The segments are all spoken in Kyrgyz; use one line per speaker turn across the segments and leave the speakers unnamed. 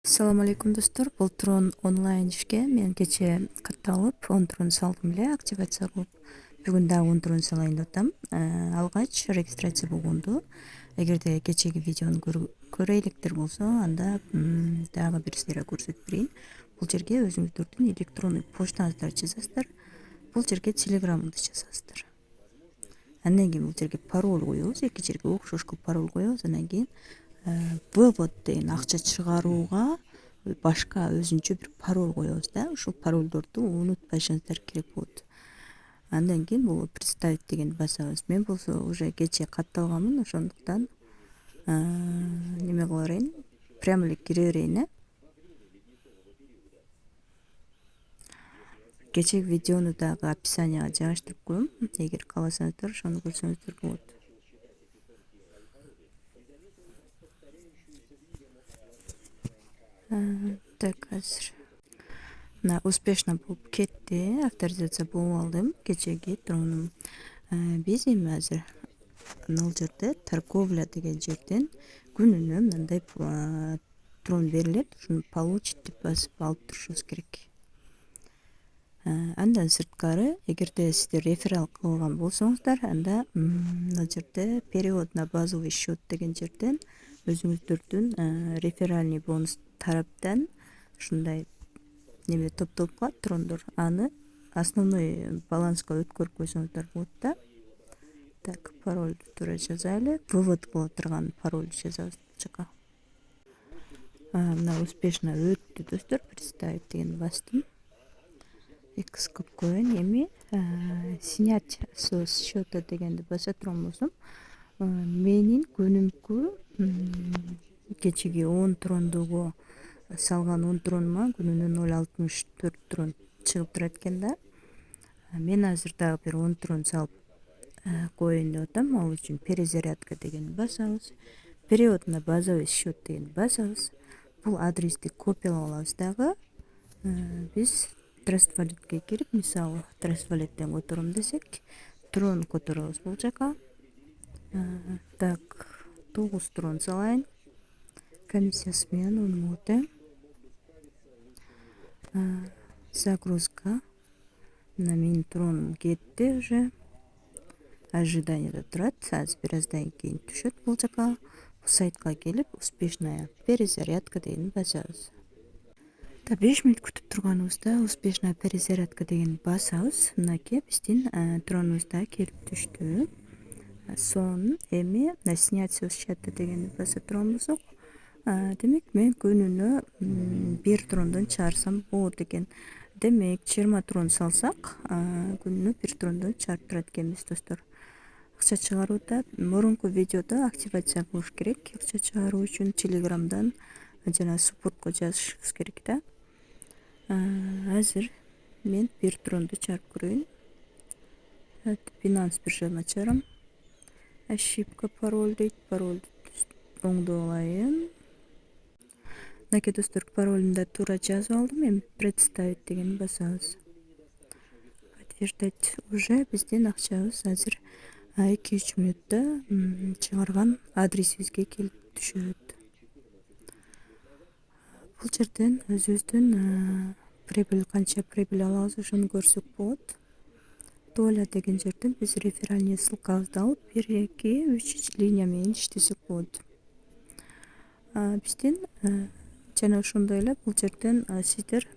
Assalamu alaikum достор. Бул Трон онлайн ишке мен кече катталып 10 трон салдым эле активация кылып. Бүгүн дагы 10 трон салайын деп атам. Алгач регистрация болгонду. Эгерде кечеги видеону көрө электер болсо, анда дагы бир сыйра көрсөтүп берейин. Бул жерге өзүңүздөрдүн электрондук почтаңыздарды жазасыздар. Бул жерге телеграмыңызды жазасыздар. Андан кийин бул жерге пароль коебуз, эки жерге окшош кылып пароль коебуз. Андан кийин вывод деген акча чыгарууга башка өзүнчө бир пароль коебуз да. Ушул паролдорду унутпашыңыздар керек болот. Андан кийин бул представить дегенди басабыз. Мен болсо уже кече катталганмын, ошондуктан неме кыла берейин, прямо эле кире берейин. Кечеги видеону дагы описанияга жайгаштырып коем. Эгер кааласаңыздар, ошону көрсөңүздөр болот. Так, азыр мына успешно болуп кетти. Авторизация болуп алдым кечеги тронум. Биз эми азыр ал жерде торговля деген жерден күнүнө мындай трон берилет. Ушуну получить деп басып алып турушубуз керек. Андан сырткары, эгерде сиздер реферал кылган болсоңуздар, анда мына жерде перевод на базовый счет деген жерден өзүңүздөрдүн реферальный бонус тараптан ушундай неме топтолуп калат трондор. Аны основной баланска өткөрүп койсоңуздар болот да. Так, парольду туура жазайлы. Вывод кыла турган парольду жазабыз бул жака. Мына успешно өттү достор. Представить дегенди бастым. X кылып коеюн. Эми снять со счета дегенди баса турган болсом, менин күнүмкү кечеги 10 трондугу салган 10 тронума күнүнө 0,64 трон чыгып турат экен да. Мен азыр дагы бир 10 трон салып коеюн деп атам. Ал үчүн перезарядка дегенди басабыз. Перевод на базовый счет дегенди басабыз. Бул адрести копиялап алабыз дагы. Биз Trust Wallet'ке кирип, мисалы Trust Wallet'тен котором десек, трон которобуз бул жака. Так, 9 трон салайын. Комиссиясы менен 10 болот. Загрузка. Мына менин тронум кетти уже. Ожиданияда турат. Азыр бир аздан кийин түшөт бул жака. Бул сайтка келип, успешная перезарядка дегенди басабыз. 5 мүнөт күтүп турганыбызда успешная перезарядка дегенди басабыз. Мынакей биздин тронубуз да келип түштү. Сон эми снять со счета дегенди баса турган болсок, демек мен күнүнө 1 трондон чыгарсам болот экен. Демек 20 трон салсак, күнүнө 1 трондон чыгарып турат экенбиз достор. Акча чыгарууда мурунку видеодо активация кылыш керек. Акча чыгаруу үчүн телеграмдан жана суппортко жазышыбыз керек да. Азыр мен 1 тронду чыгарып көрөйүн. Binance биржаны ачарам. Ошибка пароль дейт. Парольду оңдоп алайын. Мынакей достор, паролумду туура жазып алдым. Эми представить дегенди басабыз. Подтверждать. Уже биздин акчабыз азыр 2-3 мүнөттө чыгарган адресибизге келип түшөт. Бул жерден өзүбүздүн прибыль канча прибыль алабыз ошону көрсөк болот. Доля деген жерден биз реферальный ссылкабызды алып 1, 2, 3 линия менен иштесек болот. Биздин жана ошондой эле бул жерден сиздер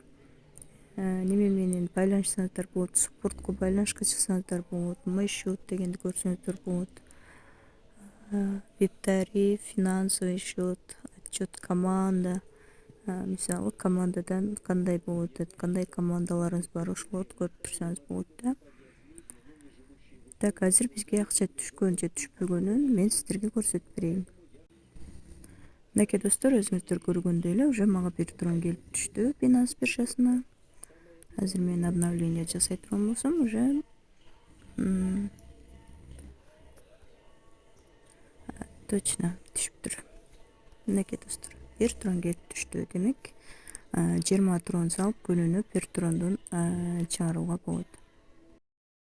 неме менен байланышсаңыздар болот, суппортко байланышка чыксаңыздар болот, мой счет дегенди көрсөңүздөр болот. Веб-тариф, финансовый счет, отчет команда. Мисалы командадан кандай болот, кандай командаларыңыз бар, ошолорду көрүп турсаңыз болот да. Так, азыр бизге акча түшкөн же түшпөгөнүн мен сиздерге көрсөтүп берейин. Мынакей достор, өзүңүздөр көргөндөй эле уже мага 1 трон келип түштү Binance биржасына. Азыр мен обновление жасай турган болсом, уже точно түшүптүр. Мынакей достор, 1 трон келип түштү. Демек 20 трон салып күнүнө 1 трондон чыгарууга болот.